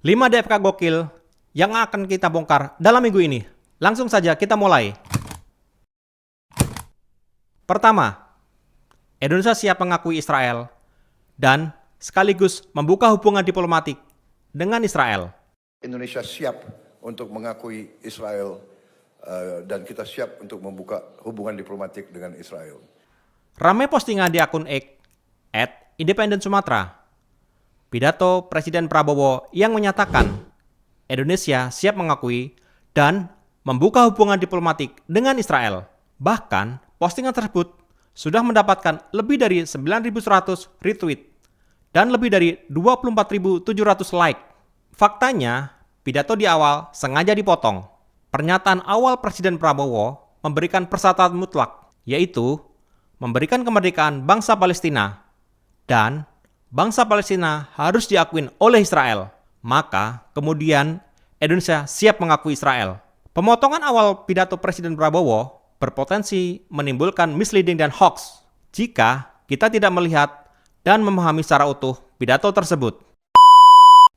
5 DFK gokil yang akan kita bongkar dalam minggu ini. Langsung saja kita mulai. Pertama, Indonesia siap mengakui Israel dan sekaligus membuka hubungan diplomatik dengan Israel. Indonesia siap untuk mengakui Israel dan kita siap untuk membuka hubungan diplomatik dengan Israel. Ramai postingan di akun X @Independen Sumatera. Pidato Presiden Prabowo yang menyatakan Indonesia siap mengakui dan membuka hubungan diplomatik dengan Israel. Bahkan postingan tersebut sudah mendapatkan lebih dari 9.100 retweet dan lebih dari 24.700 like. Faktanya, pidato di awal sengaja dipotong. Pernyataan awal Presiden Prabowo memberikan persatuan mutlak, yaitu memberikan kemerdekaan bangsa Palestina dan bangsa Palestina harus diakui oleh Israel. Maka kemudian Indonesia siap mengakui Israel. Pemotongan awal pidato Presiden Prabowo berpotensi menimbulkan misleading dan hoax jika kita tidak melihat dan memahami secara utuh pidato tersebut.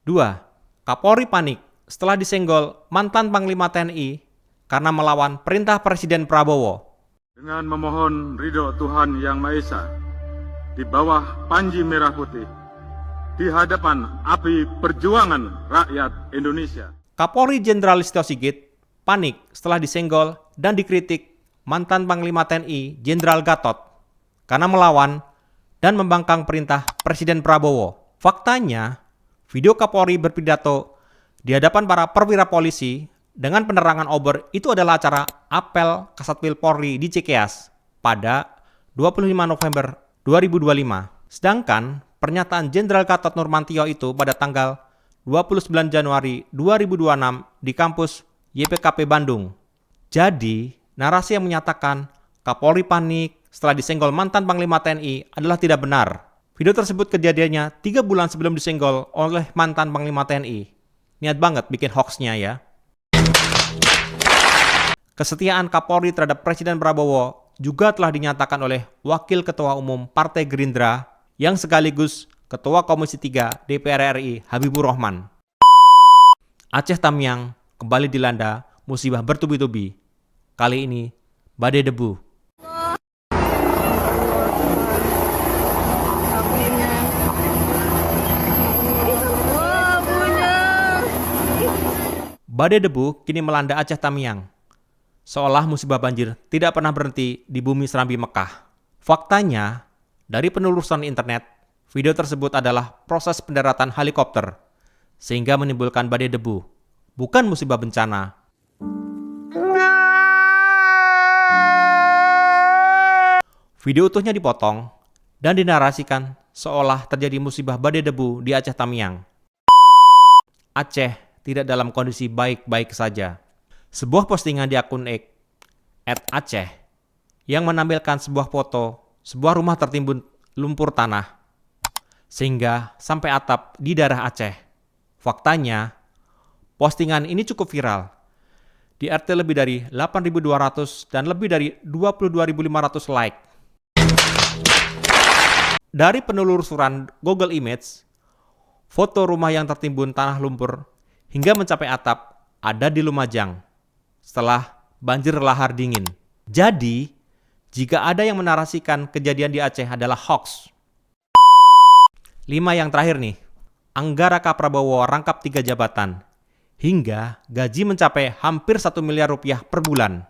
2. Kapolri panik setelah disenggol mantan Panglima TNI karena melawan perintah Presiden Prabowo. Dengan memohon ridho Tuhan Yang Maha Esa, di bawah panji merah putih, di hadapan api perjuangan rakyat Indonesia. Kapolri Jenderal Listio Sigit panik setelah disenggol dan dikritik mantan Panglima TNI Jenderal Gatot karena melawan dan membangkang perintah Presiden Prabowo. Faktanya, video Kapolri berpidato di hadapan para perwira polisi dengan penerangan obor itu adalah acara apel Kasatpol Polri di Cikeas pada 25 November 2025. Sedangkan pernyataan Jenderal Gatot Nurmantio itu pada tanggal 29 Januari 2026 di kampus YPKP Bandung. Jadi, narasi yang menyatakan Kapolri panik setelah disenggol mantan Panglima TNI adalah tidak benar. Video tersebut kejadiannya 3 bulan sebelum disenggol oleh mantan Panglima TNI. Niat banget bikin hoaxnya ya. Kesetiaan Kapolri terhadap Presiden Prabowo juga telah dinyatakan oleh Wakil Ketua Umum Partai Gerindra yang sekaligus Ketua Komisi 3 DPR RI Habibur Rahman. Aceh Tamiang kembali dilanda musibah bertubi-tubi. Kali ini badai debu. Badai debu kini melanda Aceh Tamiang. Seolah musibah banjir tidak pernah berhenti di bumi Serambi Mekah. Faktanya, dari penelusuran internet, video tersebut adalah proses pendaratan helikopter, sehingga menimbulkan badai debu, bukan musibah bencana. Video utuhnya dipotong dan dinarasikan seolah terjadi musibah badai debu di Aceh Tamiang. Aceh tidak dalam kondisi baik-baik saja. Sebuah postingan di akun X @aceh yang menampilkan sebuah foto sebuah rumah tertimbun lumpur tanah sehingga sampai atap di daerah Aceh. Faktanya, postingan ini cukup viral. Di RT lebih dari 8.200 dan lebih dari 22.500 like. Dari penelusuran Google Image, foto rumah yang tertimbun tanah lumpur hingga mencapai atap ada di Lumajang setelah banjir lahar dingin. Jadi, jika ada yang menarasikan kejadian di Aceh adalah hoax. 5 yang terakhir nih. Anggaraka Prabowo rangkap 3 jabatan hingga gaji mencapai hampir 1 miliar rupiah per bulan.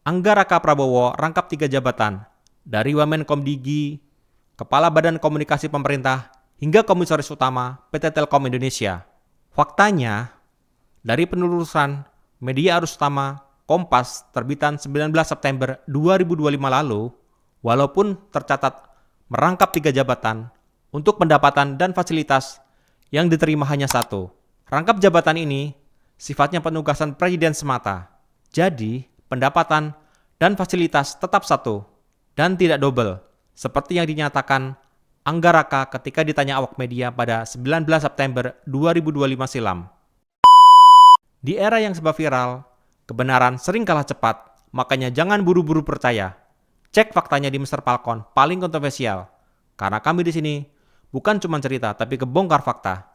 Anggaraka Prabowo rangkap 3 jabatan dari Wamenkomdigi, Kepala Badan Komunikasi Pemerintah hingga Komisaris Utama PT Telkom Indonesia. Faktanya, dari penelusuran media arus utama Kompas terbitan 19 September 2025 lalu, walaupun tercatat merangkap 3 jabatan, untuk pendapatan dan fasilitas yang diterima hanya 1. Rangkap jabatan ini sifatnya penugasan presiden semata. Jadi, pendapatan dan fasilitas tetap 1 dan tidak double, seperti yang dinyatakan Anggaraka ketika ditanya awak media pada 19 September 2025 silam. Di era yang serba viral, kebenaran sering kalah cepat, makanya jangan buru-buru percaya. Cek faktanya di Mr. Falcon paling kontroversial, karena kami di sini bukan cuma cerita, tapi kebongkar fakta.